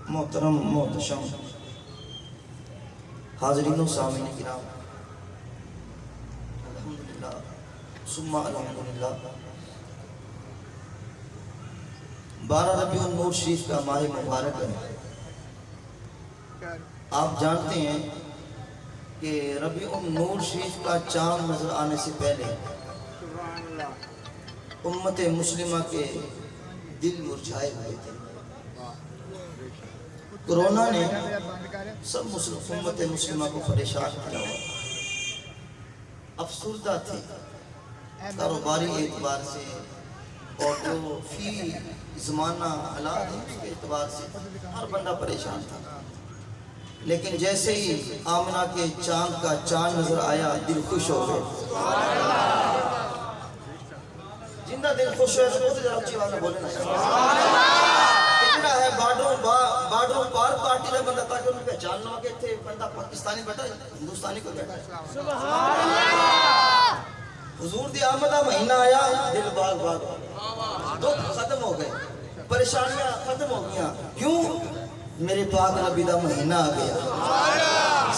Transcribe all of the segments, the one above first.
محترم محتشم حاضرین و سامعین کرام، الحمدللہ ثم الحمدللہ، 12 ربیع النور شریف کا ماہ مبارک ہے۔ آپ جانتے ہیں کہ ربیع النور شریف کا چاند نظر آنے سے پہلے امت مسلمہ کے دل مرجھائے ہوئے تھے۔ کرونا نے سب امت مسلمہ کو پریشان کیا ہوا، افسردہ تھے کاروباری اعتبار سے اور جو فی زمانہ حالات کے اعتبار سے ہر بندہ پریشان تھا، لیکن جیسے ہی آمنہ کے چاند کا چاند نظر آیا دل خوش ہو گئے۔ زندہ دل خوش ہوئے تو بہت زیادہ اچھی بات ہے، بولے نا اتنا ہے بارڈروں پار پارٹی نے بندہ تاکہ انہیں پہچان لو کہ تھے بندہ پاکستانی بیٹھا ہندوستانی کو بیٹھا ہے۔ حضور دی آمدہ مہینہ آیا، دل باغ دکھ ختم ہو گئے، پریشانیاں ختم ہو گیا۔ کیوں؟ میرے پاک نبی دا مہینہ آ گیا،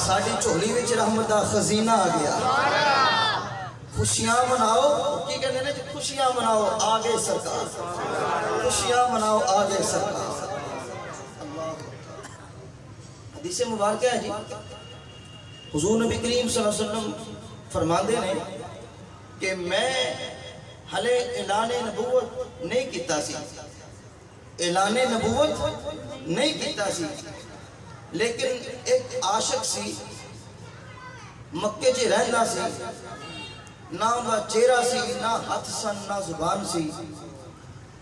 ساڑی چولی وچ رحمت دا خزینہ آ گیا۔ خوشیاں مناؤ، کی کہنے نے خوشیاں مناؤ آگے سرکار، خوشیاں مناؤ آگے سرکار۔ حدیث مبارکہ ہے جی، حضور نبی کریم صلی اللہ علیہ وسلم فرماندے نے کہ میں ہلے اعلان نبوت نہیں کیتا سی، اعلان نبوت نہیں کیتا سی، لیکن ایک عاشق سی مکے چ رہندا سی، نہ دا چہرہ سی، نہ ہاتھ سن، نہ زبان سی،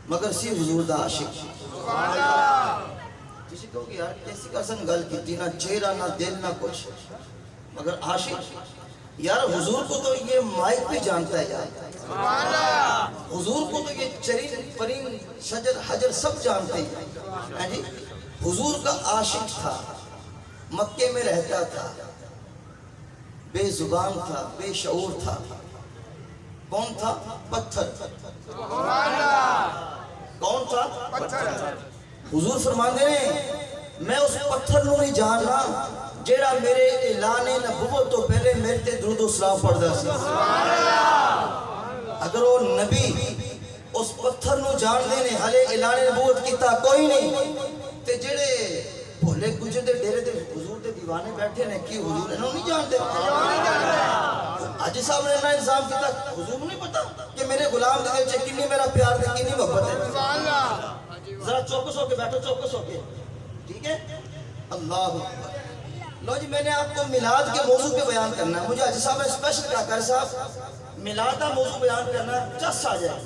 مگر سی حضور دا عاشق۔ کسی کو کہ یار کیسی قسم گل کیتی، نہ چہرہ نہ دل نہ کچھ، مگر عاشق۔ یار حضور کو تو یہ مائک پہ جانتا ہے یار، حضور کو تو یہ چرین پرین شجر حجر سب جانتے ہیں۔ حضور کا عاشق تھا، مکے میں رہتا تھا، بے زبان تھا، بے شعور تھا۔ کون تھا؟ پتھر۔ کون تھا؟ پتھر۔ حضور فرماندے ہیں میں اس پتھر نو نہیں جاننا جیڑا میرے اعلان نبوت تو پہلے میرے تے درود و سلام پڑھدا سی۔ اگر وہ نبی اس پتھر نو جان دے نے ہلے اعلان نبوت کیتا کوئی نہیں، تے جیڑے بھولے گجر دے ڈیرے دے حضور دے دیوانے بیٹھے نے کی حضور انہوں نہیں جانتے؟ حاجی صاحب نے اتنا انتظام کیتا، حضور نہیں پتا کہ میرے غلام دے وچ کنی میرا پیار تے کنی محبت ہے۔ ذرا چوکس ہو کے بیٹھو، چوکس ہو کے، ٹھیک ہے؟ اللہ اکبر۔ لو جی میں نے آپ کو میلاد کے موضوع پہ بیان کرنا ہے، مجھے حاجی صاحب نے اسپیشل کہا کر صاحب میلاد کا موضوع بیان کرنا ہے، چس آ جائے،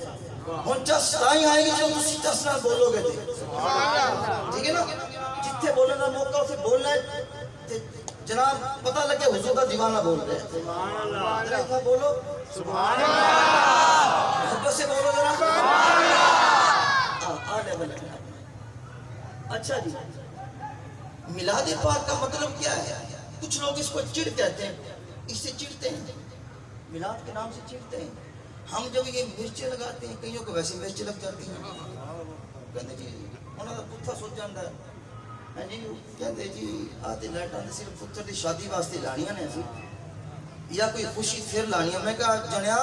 ہن چس تائیں آئے گی جو تسی چس نہ بولو گے، ٹھیک ہے نا؟ جتھے بولنے کا موقع اسے بولنا ہے، جناب پتہ لگے حضور کا دیوانہ بول رہے ہیں۔ سبحان اللہ، بولو سبحان اللہ، محبت سے بولو ذرا سبحان اللہ۔ اچھا جی، میلاد پاک کا مطلب کیا ہے؟ کچھ لوگ اس کو چڑ کہتے ہیں، اس سے چڑتے ہیں، میلاد کے نام سے چڑتے ہیں۔ ہم جب یہ مرچیں لگاتے ہیں، کئیوں کو ویسے مرچیں لگ جاتی ہیں، کہتے جی انہوں نے پتھا سوچ جاندہ ہے، کہتے جی آتے لائٹ آنے صرف پتھر دی شادی واسطے لانیاں نے سی یا کوئی خوشی پھر لانیاں۔ میں کہا جنیا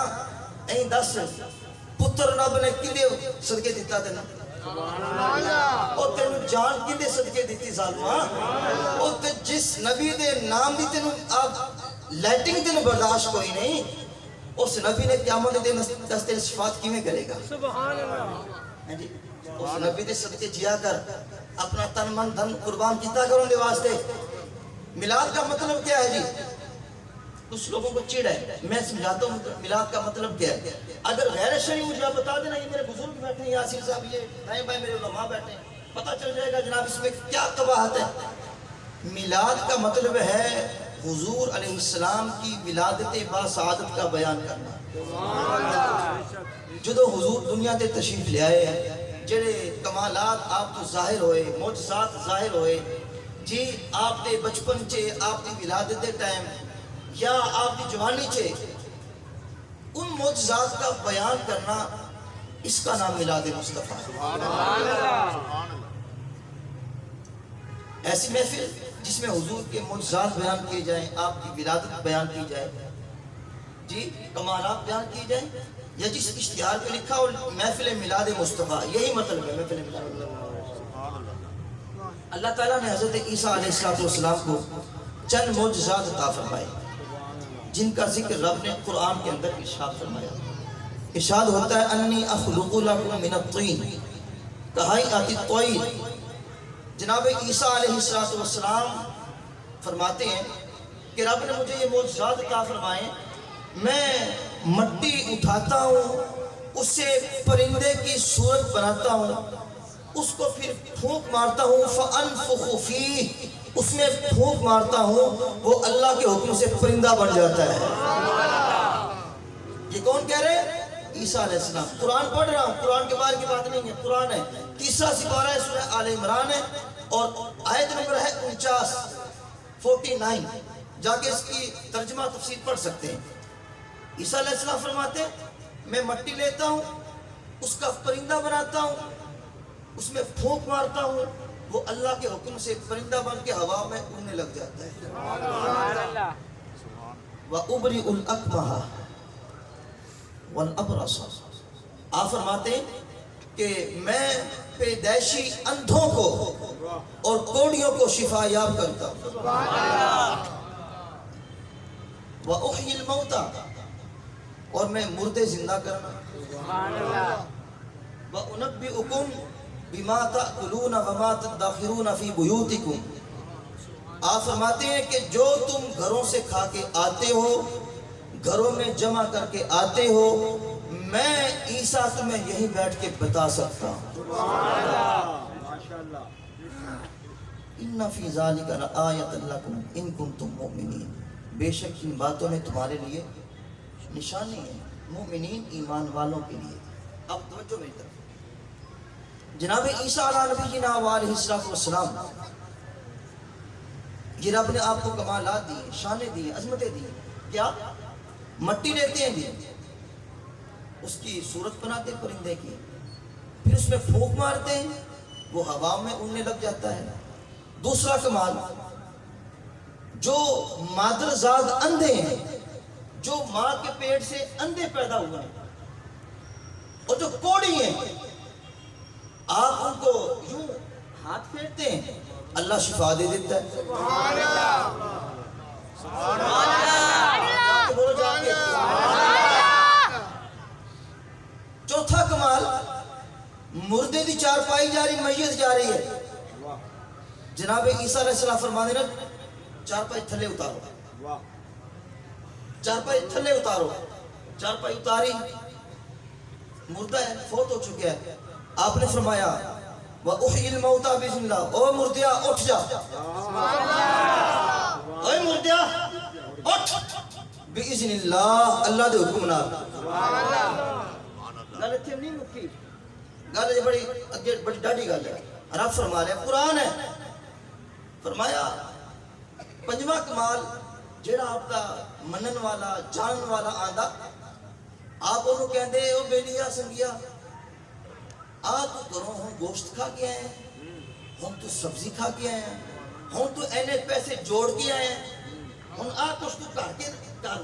این دس پتر رب نے کدے صدقے دیتا دینا، اور تینو جان کدے صدقے دیتی ظالمہ، اور جس نبی دے نام دی تینو آپ لائٹنگ تینو برداشت کوئی نہیں، اس نبی نے قیامت دے دستے صفات کیویں کرے گا؟ سبحان اللہ۔ اس نبی دے صدقے جیا کر، اپنا تن من دھن قربان کیتا کروں دے واسطے۔ میلاد کا مطلب کیا ہے جی؟ کچھ لوگوں کو چڑ ہے، میں سمجھاتا ہوں میلاد کا مطلب کیا ہے۔ اگر غیر شرعی مجھے آپ بتا دینا، یہ میرے بزرگ بیٹھے ہیں، یاسر صاحب یہ دائیں بائیں میرے علماء بیٹھے ہیں، پتہ چل جائے گا جناب اس میں کیا قباحت ہے۔ میلاد کا مطلب ہے حضور علیہ السلام کی ولادت با سعادت کا بیان کرنا۔ جدو حضور دنیا تے تشریف لے آئے ہیں، جڑے کمالات آپ تو ظاہر ہوئے، معجزات ظاہر ہوئے جی، آپ دے بچپن چے، آپ دی ولادت دے ٹائم یا آپ دی جوانی چے، ان معجزات کا بیان کرنا، اس کا نام میلاد مصطفیٰ۔ ایسی محفل جس میں حضور کے معجزات بیان کیے جائیں، آپ کی ولادت بیان کی جائے، جی کمالات بیان کی جائیں، یا جس اشتہار پہ لکھا ہو محفل میلاد مصطفیٰ، یہی مطلب ہے محفل میلاد۔ اللہ تعالیٰ نے حضرت عیسیٰ علیہ السلام کو چند معجزات عطا فرمائے جن کا ذکر رب نے قرآن کے اندر ارشاد فرمایا۔ ارشاد ہوتا ہے انی اخلق لکم من الطین کہیئۃ الطیر۔ جناب عیسیٰ علیہ السلام فرماتے ہیں کہ رب نے مجھے یہ معجزات عطا فرمائے، میں مٹی اٹھاتا ہوں، اس سے پرندے کی صورت بناتا ہوں، اس کو پھر پھونک مارتا ہوں، فَأَنفُخُ فِيهِ، اس میں پھونک مارتا ہوں، وہ اللہ کے حکم سے پرندہ بن جاتا ہے۔ یہ کون کہہ رہے ہیں؟ عیسیٰ علیہ السلام۔ قرآن پڑھ رہا ہوں، قرآن کے بارے کی بات نہیں ہے، قرآن ہے، 3 سپارہ ہے، سورہ آل عمران ہے، اور آیت نمبر ہے 49 جا کے اس کی ترجمہ تفسیر پڑھ سکتے ہیں۔ عیسیٰ علیہ السلام فرماتے ہیں میں مٹی لیتا ہوں، اس کا پرندہ بناتا ہوں، اس میں پھونک مارتا ہوں، وہ اللہ کے حکم سے پرندہ بن کے ہوا میں اڑنے لگ جاتا ہے۔ وَأُبْرِئُ الْأَكْمَحَ وَالْأَبْرَصَ۔ آپ فرماتے ہیں کہ میں پیدائشی اندھوں کو اور کوڑیوں کو شفا یاب کرتا ہوں۔ وَأُحْيِي الْمَوْتَى، اور میں مردے زندہ کرنا۔ وَأُنَبِّئُكُمْ بِمَا تَأْكُلُونَ وَمَا تَدَّخِرُونَ فِي بُيُوتِكُمْ۔ آپ فرماتے ہیں کہ جو تم گھروں سے کھا کے آتے ہو، گھروں میں جمع کر کے آتے ہو، میں عیسیٰ تمہیں یہیں بیٹھ کے بتا سکتا ہوں۔ اِنَّ فِي ذَلِكَ لَآیَةً لَکُمْ إِن كُنتُم مُؤْمِنِینَ۔ بے شک ان باتوں میں تمہارے لیے نشانی ہے، مومنین ایمان والوں کے لیے۔ اب توجہ میری طرف، جناب عیسیٰ علیہ نبینا علیہ السلام، یہ رب نے آپ کو کمالات دی، شانیں دی، عظمتیں دی۔ کیا؟ مٹی لیتے ہیں جی، اس کی صورت بناتے ہیں پرندے کی، پھر اس میں پھونک مارتے ہیں، وہ ہوا میں اڑنے لگ جاتا ہے۔ دوسرا کمال، جو مادرزاد اندھے ہیں، جو ماں کے پیٹ سے اندھے پیدا ہوئے ہیں، اور جو کوڑی ہیں، آپ ان کو یوں ہاتھ پھیرتے ہیں، اللہ شفا دے دیتا ہے۔ سبحان اللہ، سبحان اللہ، بولو جا کے سبحان اللہ۔ چوتھا کمال، مردے دی چارپائی جا رہی، میت جا رہی ہے، جناب عیسیٰ علیہ السلام فرمانے نے چارپائی تھلے اتارو، چارپائی تھلے اتارو، چارپائی اتاری، مردہ ہے، فوت ہو چکا ہے۔ آپ نے فرمایا وَأُحْيِي الْمَوْتَى بِإِذْنِ اللَّهِ، او مردیا اٹھ جا، اے مردیا اٹھ، بِإِذْنِ اللَّهِ، اللہ دے حکم نال۔ گل اتنے نہیں مکی، گل بڑی ڈاڈی گل ہے، رب فرما رہے ہیں، قرآن ہے، فرمایا پنجواں کمال جیڑا آپ کا منن والا جانن والا آندا، آپ انہوں کہندے او بیلیا سنگیا آ تو کرو، ہم گوشت کھا کے آئے ہیں، ہم تو سبزی کھا کے آئے ہیں، ہم تو اینے پیسے جوڑ کے آئے ہیں، ہم آ کچھ تو کر کے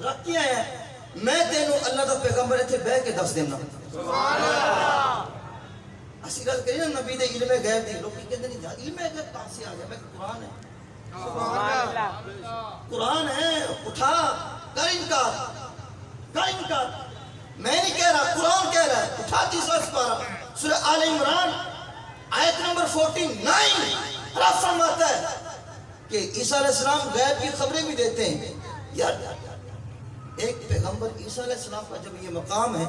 رکھ کے آئے ہیں، میں تینوں اللہ دا پیغمبر تھے بہ کے دس دینا۔ سبحان اللہ۔ اسی گل کری نا نبی دے علم غیب دی، لوگ کہندے نہیں علم غیب کہاں سے آ گیا؟ میں قرآن ہے، قرآن ہے، اٹھا کر انکار، کر انکار، میں نہیں کہہ رہا، قرآن کہہ رہا ہے۔ اٹھا 3 سپارہ سورہ آل عمران آیت نمبر 49، رب فرماتا ہے کہ عیسیٰ علیہ السلام غیب کی خبریں بھی دیتے ہیں۔ یار ایک پیغمبر عیسیٰ علیہ السلام کا جب یہ مقام ہے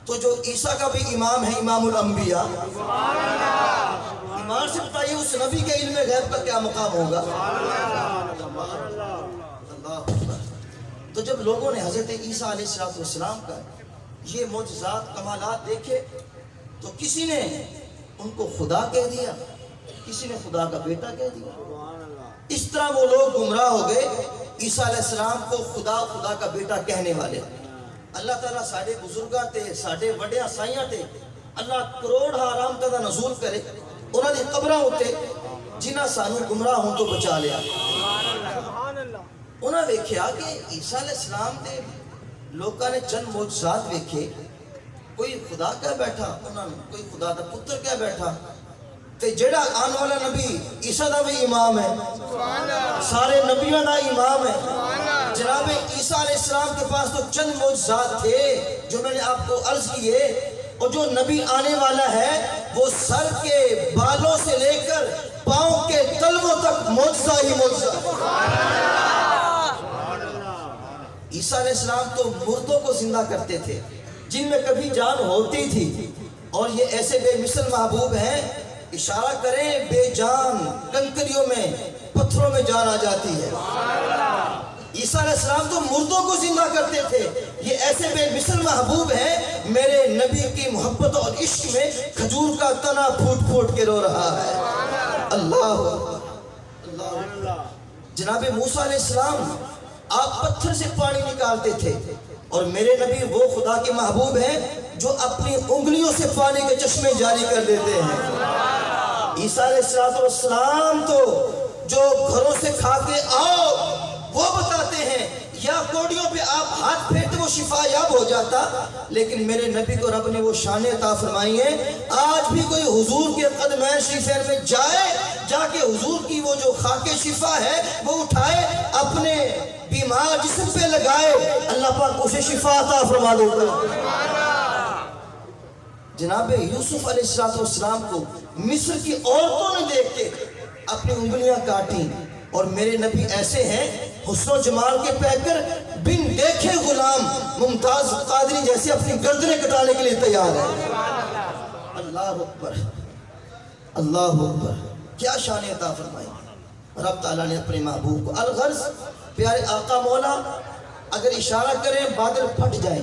تو جو عیسیٰ کا بھی امام ہے، امام الانبیاء، ایمان سے بتائیے اس نبی کے علم غیب کا کیا مقام ہوگا؟ تو جب لوگوں نے حضرت عیسیٰ علیہ السلام کا یہ معجزات کمالات دیکھے تو کسی نے ان کو خدا کہہ دیا، کسی نے خدا کا بیٹا کہہ دیا۔ اس طرح وہ لوگ گمراہ ہو گئے، عیسیٰ علیہ السلام کو خدا کا بیٹا کہنے والے۔ اللہ تعالیٰ سارے بزرگاں تے، سارے وڈیاں سائیاں تے اللہ کروڑ حرام کا نزول کرے، انہاں دی قبراں ہوتے جنہ سانو گمراہ ہوں تو بچا لیا۔ انہاں ویکھیا کہ عیسیٰ علیہ السلام دے لوکاں نے چند معجزات ویکھے، کوئی خدا کہہ بیٹھا انہاں نوں، کوئی خدا دا پتر کہہ بیٹھا، تے جڑا آن والا نبی عیسیٰ دا بھی امام ہے، سارے نبیوں دا امام ہے۔ جناب عیسیٰ علیہ السلام کے پاس تو چند معجزات تھے جو میں نے آپ کو عرض کیے، اور جو نبی آنے والا ہے وہ سر کے بالوں سے لے کر پاؤں کے تلووں تک معجزہ ہی معجزہ۔ عیسیٰ علیہ السلام تو مردوں کو زندہ کرتے تھے جن میں کبھی جان ہوتی تھی، اور یہ ایسے بے مثل محبوب ہیں، اشارہ کریں بے جان کنکریوں میں پتھروں میں جان آ جاتی ہے۔ عیسیٰ علیہ السلام تو مردوں کو زندہ کرتے تھے، یہ ایسے بے مثل محبوب ہیں، میرے نبی کی محبت اور عشق میں کھجور کا تنا پھوٹ پھوٹ کے رو رہا ہے۔ اللہ اللہ۔ جناب موسیٰ علیہ السلام آپ پتھر سے پانی نکالتے تھے، اور میرے نبی وہ خدا کے محبوب ہیں جو اپنی انگلیوں سے پانی کے چشمے جاری کر دیتے ہیں۔ عیسیٰ علیہ السلام تو جو گھروں سے کھا کے آؤ وہ بتاتے ہیں، یا کوڑیوں پہ آپ ہاتھ پھیرتے وہ شفا یاب ہو جاتا، لیکن میرے نبی کو رب نے وہ شان عطا فرمائی ہے، آج بھی کوئی حضور کے قدمین شریفین میں جائے، جا کے حضور کی وہ جو خاک شفا ہے وہ اٹھائے، اپنے بیمار جسم پہ لگائے، اللہ پاک اسے شفا عطا فرما دیتا ہے۔ جناب یوسف علیہ السلام کو مصر کی عورتوں نے دیکھ کے اپنی انگلیاں کاٹیں، اور میرے نبی ایسے ہیں حسن و جمال کے پیکر، بن دیکھے غلام ممتاز قادری جیسے اپنی گردنیں کٹانے کے لیے تیار ہے۔ اللہ اکبر، اللہ اکبر، کیا شان عطا فرمائی رب تعالیٰ نے اپنے محبوب کو۔ الغرض پیارے آقا مولا اگر اشارہ کریں بادل پھٹ جائیں،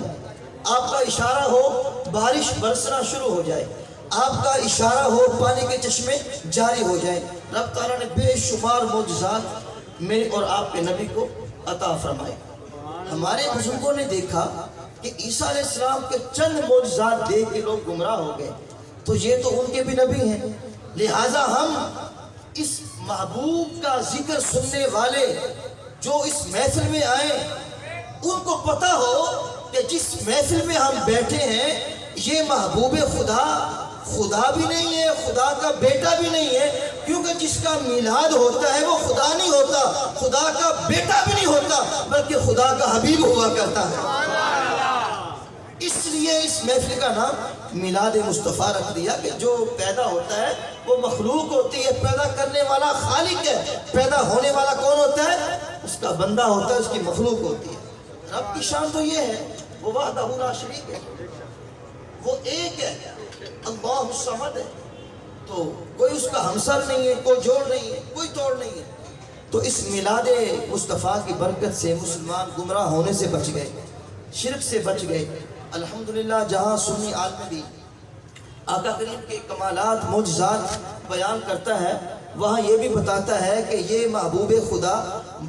آپ کا اشارہ ہو بارش برسنا شروع ہو جائے، آپ کا اشارہ ہو پانی کے چشمے جاری ہو جائے، رب تعالیٰ نے بے شمار معجزات میرے اور آپ کے نبی کو عطا فرمائے۔ ہمارے بزرگوں نے دیکھا کہ عیسیٰ علیہ السلام کے چند معجزات دیکھ کے لوگ گمراہ ہو گئے، تو یہ تو ان کے بھی نبی ہیں، لہٰذا ہم اس محبوب کا ذکر سننے والے جو اس محفل میں آئے ان کو پتہ ہو کہ جس محفل میں ہم بیٹھے ہیں یہ محبوب خدا خدا بھی نہیں ہے، خدا کا بیٹا بھی نہیں ہے، کیونکہ جس کا میلاد ہوتا ہے وہ خدا نہیں ہوتا، خدا کا بیٹا بھی نہیں ہوتا، بلکہ خدا کا حبیب ہوا کرتا ہے۔ اس لیے اس محفل کا نام میلاد مصطفیٰ رکھ دیا کہ جو پیدا ہوتا ہے وہ مخلوق ہوتی ہے، پیدا کرنے والا خالق ہے، پیدا ہونے والا کون ہوتا ہے؟ اس کا بندہ ہوتا ہے، اس کی مخلوق ہوتی ہے۔ رب کی شان تو یہ ہے وہ وحدہ لا شریک ہے، وہ ایک ہے، اللہ الصمد ہے، تو کوئی اس کا ہمسر نہیں ہے، کوئی جوڑ نہیں ہے، کوئی توڑ نہیں ہے۔ تو اس میلاد مصطفیٰ کی برکت سے مسلمان گمراہ ہونے سے بچ گئے، شرک سے بچ گئے۔ الحمدللہ جہاں سنی عالم بھی آقا کریم کے کمالات معجزات بیان کرتا ہے، وہاں یہ بھی بتاتا ہے کہ یہ محبوب خدا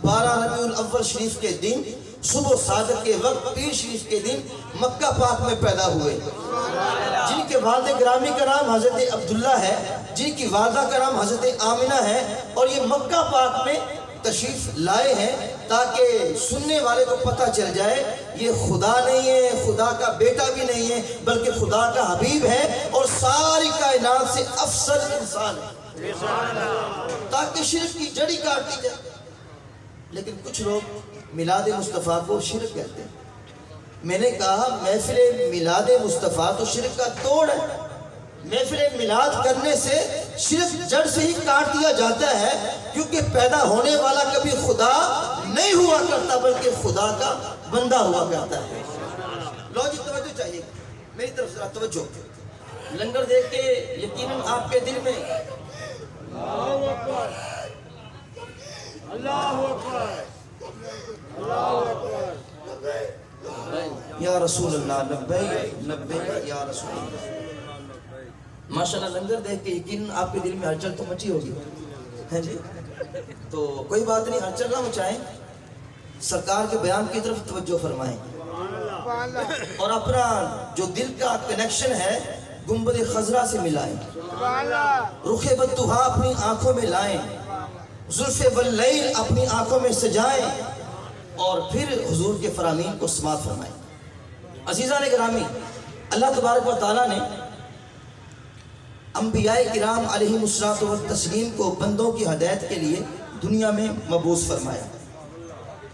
12 ربیع الاول شریف کے دن صبح صادق کے وقت پیر شریف کے دن مکہ پاک میں پیدا ہوئے، جن کے والد گرامی کا نام حضرت عبداللہ ہے، جن کی والدہ کا نام حضرت آمنہ ہے، اور یہ مکہ پاک میں تشریف لائے ہیں تاکہ سننے والے کو پتہ چل جائے یہ خدا نہیں ہے، خدا کا بیٹا بھی نہیں ہے، بلکہ خدا کا حبیب ہے اور ساری کائنات سے افضل انسان ہے، تاکہ شرک کی جڑی کاٹ دی جائے۔ لیکن کچھ لوگ میلاد مصطفیٰ کو شرک کہتے ہیں۔ میں نے کہا محفل میلاد مصطفیٰ تو شرک کا توڑ ہے، محفل میلاد کرنے سے شرک جڑ سے ہی کاٹ دیا جاتا ہے، کیونکہ پیدا ہونے والا کبھی خدا نہیں ہوا کرتا بلکہ خدا کا بندہ ہوا کرتا ہے۔ لو جی توجہ چاہیے، میری طرف ذرا توجہ، لنگر دیکھ کے یقیناً آپ کے دل میں اللہ اکبر، اللہ اکبر، اللہ اکبر، یا رسول اللہ، لبیک لبیک یا رسول اللہ۔ ماشاءاللہ لنگر دیکھ کے یقیناً آپ کے دل میں ہلچل تو مچی ہوگی، ہے جی؟ تو کوئی بات نہیں، ہلچل نہ مچائیں، سرکار کے بیان کی طرف توجہ فرمائیں، اور اپنا جو دل کا کنیکشن ہے گنبد خضرا سے ملائیں، سبحان اللہ رخ بددہا اپنی آنکھوں میں لائیں، زلف واللیل اپنی آنکھوں میں سجائیں، اور پھر حضور کے فرامین کو سماعت فرمائیں۔ عزیزان گرامی، اللہ تبارک و تعالیٰ نے انبیاء کرام علیہ الصلوۃ والتسلیم کو بندوں کی ہدایت کے لیے دنیا میں مبعوث فرمایا،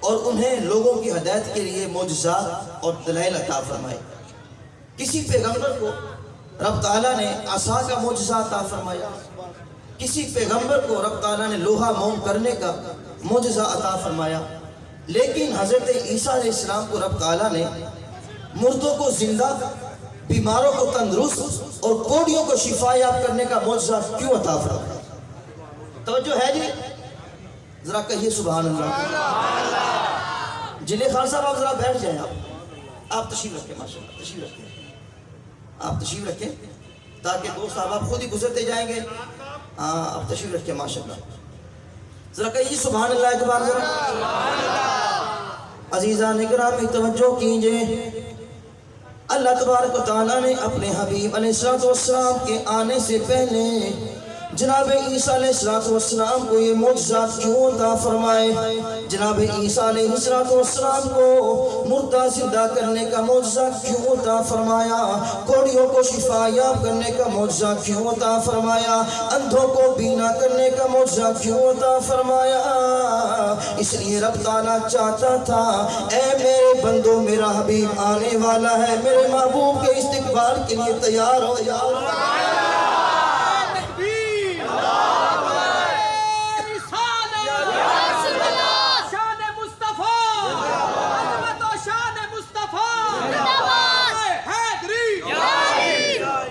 اور انہیں لوگوں کی ہدایت کے لیے معجزات اور دلائل عطا فرمائے۔ کسی پیغمبر کو رب تعالیٰ نے عصا کا معجزہ عطا فرمایا، کسی پیغمبر کو رب تعالیٰ نے لوہا موم کرنے کا معجزہ عطا فرمایا، لیکن حضرت عیسیٰ علیہ السلام کو رب تعالیٰ نے مردوں کو زندہ، بیماروں کو تندرست اور کوڑیوں کو شفا یاب کرنے کا معجزہ کیوں عطا فرمایا؟ توجہ ہے جی؟ ذرا کہیے سبحان اللہ۔ جنہیں خان صاحب آپ ذرا بیٹھ جائیں، آپ تشریف رکھیں، ماشاء اللہ تشریف رکھیں، آپ تشریف رکھیں تاکہ دوست آپ خود ہی گزرتے جائیں گے۔ ہاں آپ تشریف رکھیں ماشاء اللہ، ذرا کہیے سبحان اللہ ایک بار ذرا۔ عزیزان گرامی توجہ کیجئے، اللہ تبارک و تعالیٰ نے اپنے حبیب علیہ السلام کے آنے سے پہلے جناب عیسیٰ علیہ السلام کو یہ معجزات کیوں عطا فرمائے؟ جناب عیسیٰ علیہ السلام کو مردہ زندہ کرنے کا معجزہ کیوں عطا فرمایا؟ کوڑیوں کو شفا یاب کرنے کا معجزہ کیوں عطا فرمایا؟ اندھوں کو بینا کرنے کا معجزہ کیوں عطا فرمایا؟ اس لیے رب تعالیٰ چاہتا تھا اے میرے بندو، میرا حبیب آنے والا ہے، میرے محبوب کے استقبال کے لیے تیار ہو جاؤ۔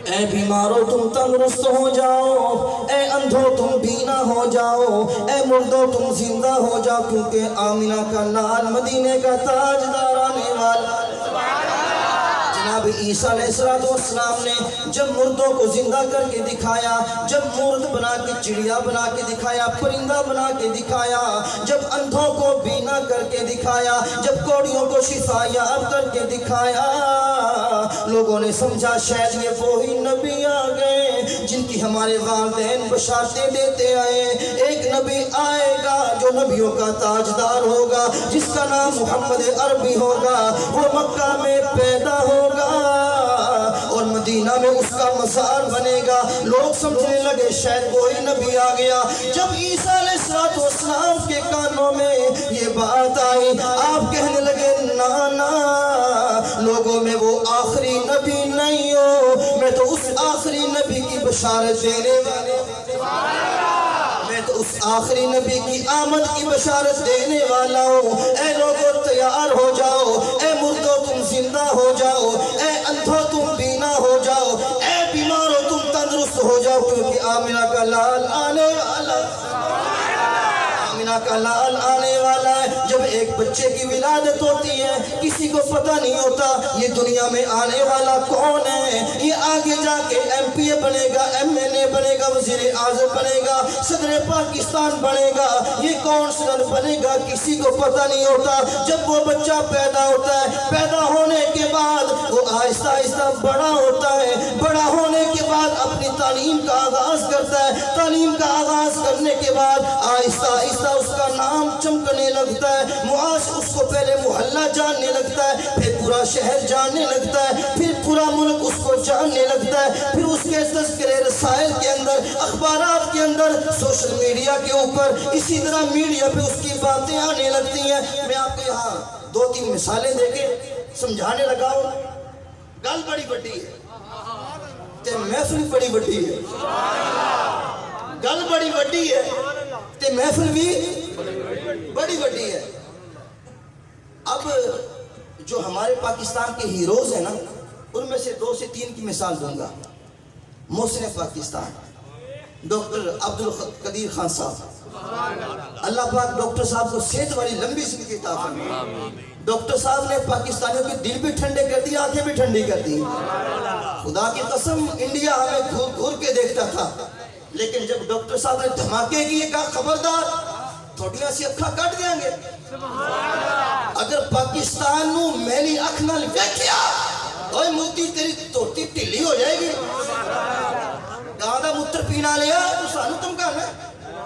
اے بیماروں تم تندرست ہو جاؤ، اے اندھوں تم بینا ہو جاؤ، اے مردوں تم زندہ ہو جاؤ، کیونکہ آمنہ کا لال مدینے کا تاجدار آنے والا۔ جناب عیسیٰ علیہ السلام نے جب مردوں کو زندہ کر کے دکھایا، جب مرد بنا کے چڑیا بنا کے دکھایا، پرندہ بنا کے دکھایا، جب اندھوں کو بینا کر کے دکھایا، جب کوڑیوں کو شفا یاب کر کے دکھایا، لوگوں نے سمجھا شاید یہ وہی نبی آ گئے جن کی ہمارے والدین بشارتیں دیتے آئے۔ ایک نبی آئے گا جو نبیوں کا تاجدار ہوگا، جس کا نام محمد عربی ہوگا، وہ مکہ میں پیدا ہوگا اور مدینہ میں اس کا مزار بنے گا۔ لوگ سمجھنے لگے شاید وہی نبی آ گیا۔ جب عیسیٰ علیہ السلام کے کانوں میں یہ بات آئی، آپ کہنے لگے نا، لوگوں میں وہ آخری نبی نہیں ہو، میں تو اس آخری نبی کی بشارت دینے والا ہوں، میں تو اس آخری نبی کی آمد کی بشارت دینے والا ہوں۔ اے لوگوں تیار ہو جاؤ، اے مردوں تم زندہ ہو جاؤ، اے اندھوں تم بینا ہو جاؤ، اے بیماروں تم تندرست ہو جاؤ، کیونکہ آمنہ کا لال آنے والا، آمنہ کا لال آنے والا ہے۔ جب ایک بچے کی ولادت ہوتی ہے، کسی کو پتہ نہیں ہوتا یہ دنیا میں آنے والا کون ہے، یہ آگے جا کے ایم پی اے بنے گا، ایم این اے بنے گا، وزیر اعظم بنے گا، صدر پاکستان بنے گا، یہ کون صدر بنے گا، کسی کو پتہ نہیں ہوتا۔ جب وہ بچہ پیدا ہوتا ہے، پیدا ہونے کے بعد وہ آہستہ آہستہ بڑا ہوتا ہے، بڑا ہونے کے بعد اپنی تعلیم کا آغاز کرتا ہے، تعلیم کا آغاز کرنے کے بعد آہستہ آہستہ اس کا نام چمکنے لگتا ہے، معاش اس کو پہلے محلہ جاننے لگتا ہے، پھر پورا شہر جاننے لگتا ہے، پھر پورا ملک اس کو جاننے لگتا ہے، پھر اس کے تذکرے رسائل کے اندر، اخبارات کے اندر، سوشل میڈیا کے اوپر، اسی طرح میڈیا پہ اس کی باتیں آنے لگتی ہیں۔ میں آپ کو یہاں 2-3 مثالیں دے کے سمجھانے لگا ہوں۔ گل بڑی بڑی ہے تے محفل بڑی بڑی ہے، گل بڑی بڑی ہے تے محفل بھی بڑی بڑی ہے۔ اب جو ہمارے پاکستان کے ہیروز ہیں نا، ان میں سے 2 سے 3 کی مثال دوں گا۔ محسن پاکستان ڈاکٹر عبدالقدیر خان صاحب، اللہ پاک ڈاکٹر صاحب کو صحت والی لمبی زندگی عطا فرمائے۔ ڈاکٹر صاحب نے پاکستانیوں کے دل بھی ٹھنڈے کر دی، آنکھیں بھی ٹھنڈی کر دی۔ خدا کی قسم انڈیا ہمیں گھور گھور کے دیکھتا تھا، لیکن جب ڈاکٹر صاحب نے دھماکے کیے، کہا خبردار تھوڑیاں سی اکھاں کٹ دیاں گے، اگر پاکستان نو میلی اکھ نال ویکھیا اوے موتی تیری توتی ٹھلی ہو جائے گی۔ گادا متر پینا لیا تو سانو تم کہنا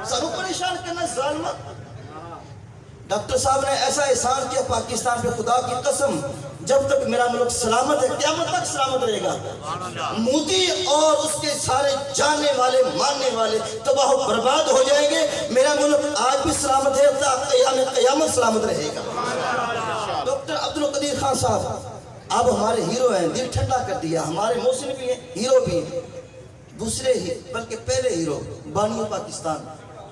سانو پریشان کرنا ظالمہ. ڈاکٹر صاحب نے ایسا احسان کیا پاکستان پہ، خدا کی قسم جب تک میرا ملک سلامت ہے قیامت تک سلامت رہے گا. مودی اور اس کے سارے جاننے والے ماننے والے تباہ و برباد ہو جائیں گے. میرا ملک آج بھی سلامت ہے، قیامت سلامت رہے گا. ڈاکٹر عبدالقدیر خان صاحب آپ ہمارے ہیرو ہیں، دل ٹھنڈا کر دیا. ہمارے محسن بھی ہیں، ہیرو بھی ہیں. دوسرے ہی بلکہ پہلے ہیرو بانی پاکستان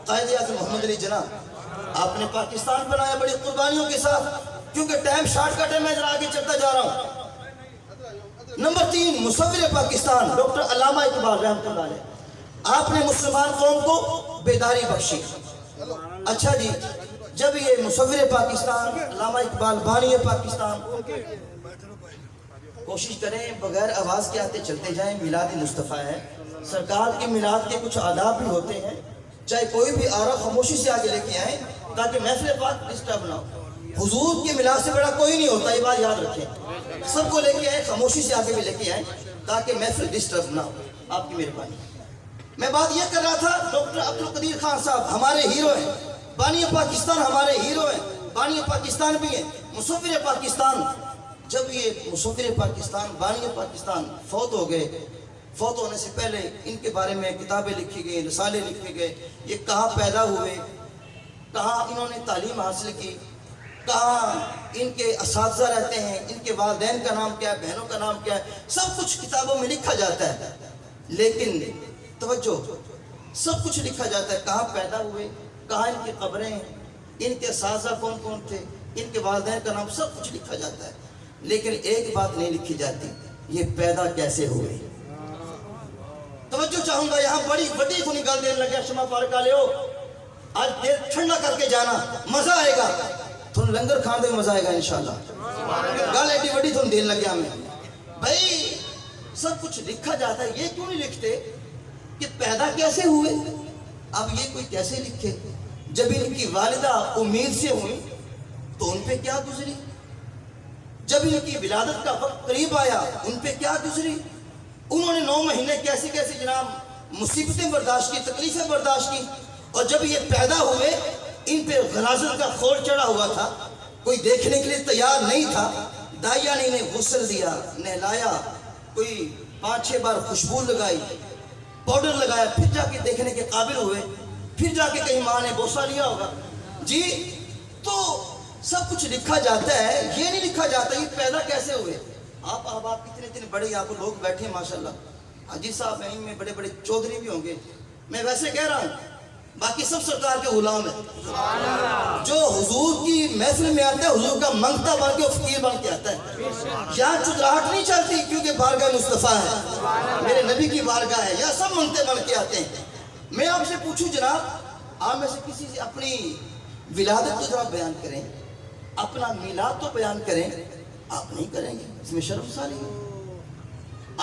قائد اعظم محمد علی جناح، آپ نے پاکستان بنایا بڑی قربانیوں کے ساتھ. کیونکہ ٹائم شارٹ کٹ ہے، میں ذرا آگے چلتا جا رہا ہوں. نمبر 3 مصور پاکستان ڈاکٹر علامہ اقبال رحمۃ اللہ علیہ، آپ نے مسلمان قوم کو بیداری بخشی. اچھا جی، جب یہ مصور پاکستان علامہ اقبال بانی پاکستان، کوشش کریں بغیر آواز کے آتے چلتے جائیں. میلاد مصطفیٰ ہے، سرکار کے میلاد کے کچھ آداب بھی ہوتے ہیں. چاہے کوئی بھی آ رہا خاموشی سے آگے لے کے آئیں تاکہ محفل پاک ڈسٹرب نہ ہو. حضور کے میلاد سے بڑا کوئی نہیں ہوتا، یہ بات یاد رکھیں. سب کو لے کے آئیں، خاموشی سے آگے بھی لے کے آئیں تاکہ محفل ڈسٹرب نہ ہو. آپ کی مہربانی. میں بات یہ کر رہا تھا، ڈاکٹر عبدالقدیر خان صاحب ہمارے ہیرو ہیں، بانی پاکستان ہمارے ہیرو ہیں. بانی پاکستان بھی ہیں، مصور پاکستان. جب یہ مصور پاکستان بانی پاکستان فوت ہو گئے، فوت ہونے سے پہلے ان کے بارے میں کتابیں لکھی گئی، رسالے لکھے گئے. یہ کہاں پیدا ہوئے، کہاں انہوں نے تعلیم حاصل کی، کہاں ان کے اساتذہ رہتے ہیں، ان کے والدین کا نام کیا ہے، بہنوں کا نام کیا ہے، سب کچھ کتابوں میں لکھا جاتا ہے. لیکن توجہ، سب کچھ لکھا جاتا ہے، کہاں پیدا ہوئے، کہاں ان کی قبریں ہیں، ان کے اساتذہ کون کون تھے، ان کے والدین کا نام، سب کچھ لکھا جاتا ہے. لیکن ایک بات نہیں لکھی جاتی، یہ پیدا کیسے ہوئے. توجہ چاہوں گا، یہاں بڑی وڈی کو نکال دین لگے. شما پارک والے ہو، آج دیر ٹھنڈا کر کے جانا، مزہ آئے گا. تھوڑا لنگر کھان دے مزہ آئے گا انشاءاللہ. گال ایڈی وڈی تھوڑا دین لگے ہمیں. بھائی سب کچھ لکھا جاتا ہے، یہ کیوں نہیں لکھتے کہ پیدا کیسے ہوئے. اب یہ کوئی کیسے لکھے؟ جب ان کی والدہ امید سے ہوئی تو ان پہ کیا گزری، جب ان کی ولادت کا وقت قریب آیا ان پہ کیا گزری. انہوں نے 9 مہینے کیسے کیسے جناب مصیبتیں برداشت کی، تکلیفیں برداشت کی. اور جب یہ پیدا ہوئے ان پہ غلاظت کا خور چڑھا ہوا تھا، کوئی دیکھنے کے لیے تیار نہیں تھا. دائیا نے انہیں غسل دیا، نہلایا، کوئی 5-6 بار خوشبو لگائی، پاؤڈر لگایا، پھر جا کے دیکھنے کے قابل ہوئے. پھر جا کے کہیں ماں نے بوسہ لیا ہوگا جی. تو سب کچھ لکھا جاتا ہے، یہ نہیں لکھا جاتا یہ پیدا کیسے ہوئے. آپ احباب کتنے بڑے یہاں پر لوگ بیٹھے ہیں ماشاءاللہ. حاجی صاحب ہیں، ان میں بڑے بڑے چودھری بھی ہوں گے. میں ویسے کہہ رہا ہوں، باقی سب سرکار کے غلام ہیں. جو حضور کی محفل میں آتا ہے حضور کا منگتا بن کے فقیر بن کے آتا ہے. یہاں چدراہٹ نہیں چلتی کیونکہ بارگاہ مصطفیٰ ہے، میرے نبی کی بارگاہ ہے. یہاں سب منگتے بن کے آتے ہیں. میں آپ سے پوچھوں جناب، آپ میں سے کسی سے اپنی ولادت تو ذرا بیان کریں، اپنا میلاد تو بیان کریں. آپ نہیں کریں گے، اس میں شرم ساری ہے.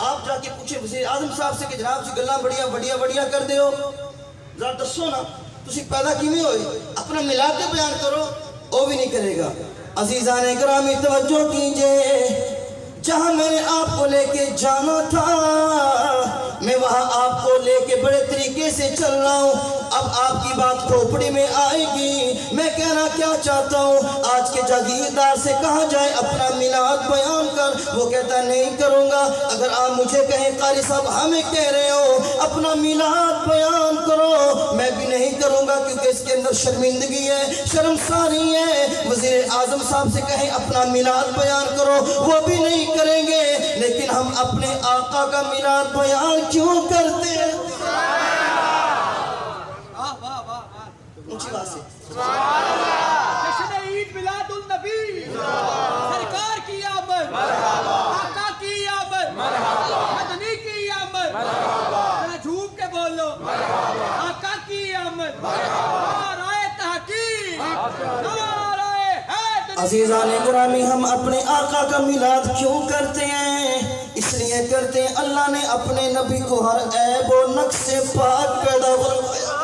آپ جا کے پوچھیں وزیر اعظم صاحب سے کہ جناب جی گلاں بڑیاں وڈیاں وڈیاں کر دے ہو، ذرا دسو نا تسی پیدا کیویں ہوئے، اپنا میلاد تو بیان کرو. وہ بھی نہیں کرے گا. عزیزان گرامی توجہ کیجئے، جہاں میں نے آپ کو لے کے جانا تھا میں وہاں آپ کو لے کے بڑے طریقے سے چل رہا ہوں. اب آپ کی بات کھوپڑی میں آئے گی. میں کہنا کیا چاہتا ہوں، آج کے جاگیردار سے کہا جائے اپنا میلاد بیان کر، وہ کہتا نہیں کروں گا. اگر آپ مجھے کہیں قاری صاحب ہمیں کہہ رہے ہو اپنا میلاد بیان کرو، میں بھی نہیں کروں گا کیونکہ اس کے اندر شرمندگی ہے، شرمساری ہے. وزیر اعظم صاحب سے کہیں اپنا میلاد بیان کرو، وہ بھی نہیں کریں گے. لیکن ہم اپنے آقا کا میلاد بیان کیوں کرتے ہیں؟ اونچی بات سے جشن عید میلاد النبی، سرکار کی آمد، آقا کی آمد، مدنی کی آمد. ذرا جھوم کے بولو، آقا کی آمد، نعرہ تحقیق، نعرہ حیدری. عزیزان گرامی، ہم اپنے آقا کا میلاد کیوں کرتے ہیں؟ اس لیے کرتے ہیں اللہ نے اپنے نبی کو ہر عیب و نقص سے پاک پیدا فرمایا.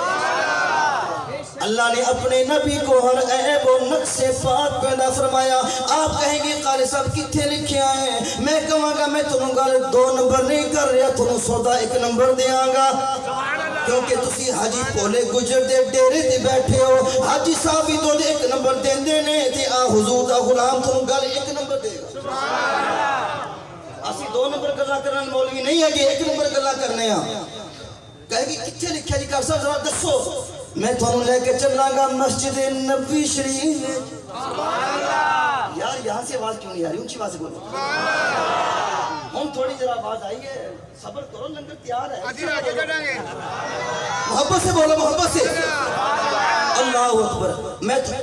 اللہ نے اپنے نبی کو ہر عیب و نقص سے پاک پیدا فرمایا. آپ کہیں گے قاری صاحب کتنے لکھے آئے؟ میں کہوں گا میں تمہیں گل 2 نمبر نہیں کر رہا, تمہیں سودا 1 نمبر دیاں گا, کیونکہ تسی حاجی پولے گجر دے ڈیرے تے بیٹھے ہو. حاجی صاحب ہی تو 1 نمبر دین دینے تے آ حضور دا غلام تمہیں گل 1 نمبر دے گا. اسی 2 نمبر گلا کرن مولوی نہیں ہے کہ 1 نمبر گلا کرنے ہیں. کہے گی کتنے لکھا جی کار صاحب ذرا دسو. میں تھانوں لے کے چلاں گا مسجد نبی شریف. یار یہاں سے آواز کیوں نہیں آ رہی؟ اونچی آواز سے بولو. ہم تھوڑی ذرا آواز آئی ہے, صبر کرو, لنگر تیار ہے. محبت سے بولو, محبت سے. اللہ اکبر.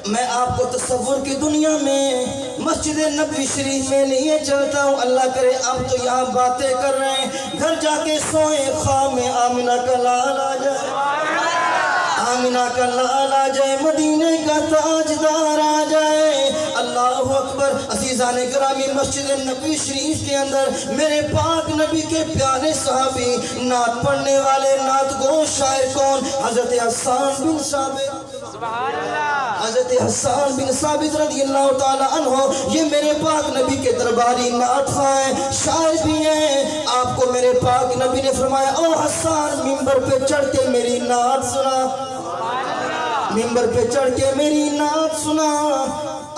میں آپ کو تصور کی دنیا میں مسجد نبی شریف میں لیے چلتا ہوں. اللہ کرے اب تو یہاں باتیں کر رہے ہیں, گھر جا کے سوئیں خواہ میں آمنہ کا لال آ جائے, آمنہ کا لال آ جائے, مدینے کا تاجدار آ جائے. اللہ اکبر. عزیزان گرامی, مسجد نبی شریف کے اندر میرے پاک نبی کے پیارے صحابی, نعت پڑھنے والے نعت گو شاعر کون؟ حضرت حسان بن ثابت. حضرت حسان بن ثابت رضی اللہ تعالی عنہ, یہ میرے پاک نبی کے درباری نعت خواہ ہیں, شاعر بھی ہیں. آپ کو میرے پاک نبی نے فرمایا او حسان ممبر پہ چڑھ کے میری نعت سنا, ممبر پہ چڑھ کے میری نعت سنا.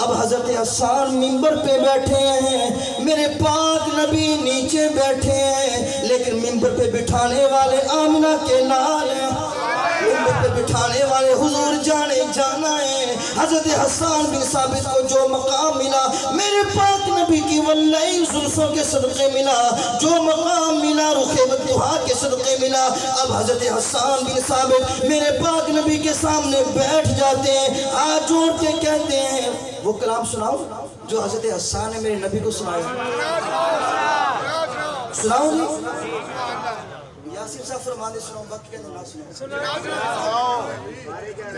اب حضرت حسان ممبر پہ بیٹھے ہیں, میرے پاک نبی نیچے بیٹھے ہیں, لیکن ممبر پہ بٹھانے والے آمنہ کے لال ہیں, ممبر پہ بٹھانے والے حضور جانے جانا ہے. حضرت حسان بن ثابت کو جو مقام ملا میرے پاک نبی کی واللئی زلفوں کے صدقے ملا, جو مقام ملا رخ بدہا کے صدقے ملا. اب حضرت حسان بن ثابت میرے پاک نبی کے سامنے بیٹھ جاتے ہیں, ہاتھ جوڑ کے کہتے ہیں وہ کلام سناؤ جو حضرت حسان نے میرے نبی کو سنایا. سناؤ جی. یاسر صاحب فرماندے سناؤ, باقی کہتے نہ سناؤ.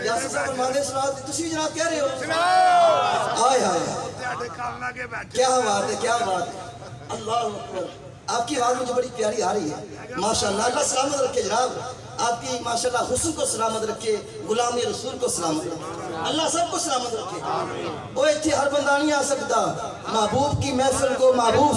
یاسر صاحب فرماندے سناؤ, تسی جناب کہہ رہے ہو. آئے آئے, کیا بات ہے, کیا بات ہے. اللہ اکبر. آپ کی آواز مجھے بڑی پیاری آ رہی ہے ماشاءاللہ. اللہ سلامت رکھے جناب, آپ کی ماشاءاللہ حسن کو سلامت رکھے, غلامی رسول کو سلامت رکھے, اللہ سب کو سلامت رکھے. وہ اتھے ہر بندہ نہیں آ سکتا, محبوب کی محفل کو محبوب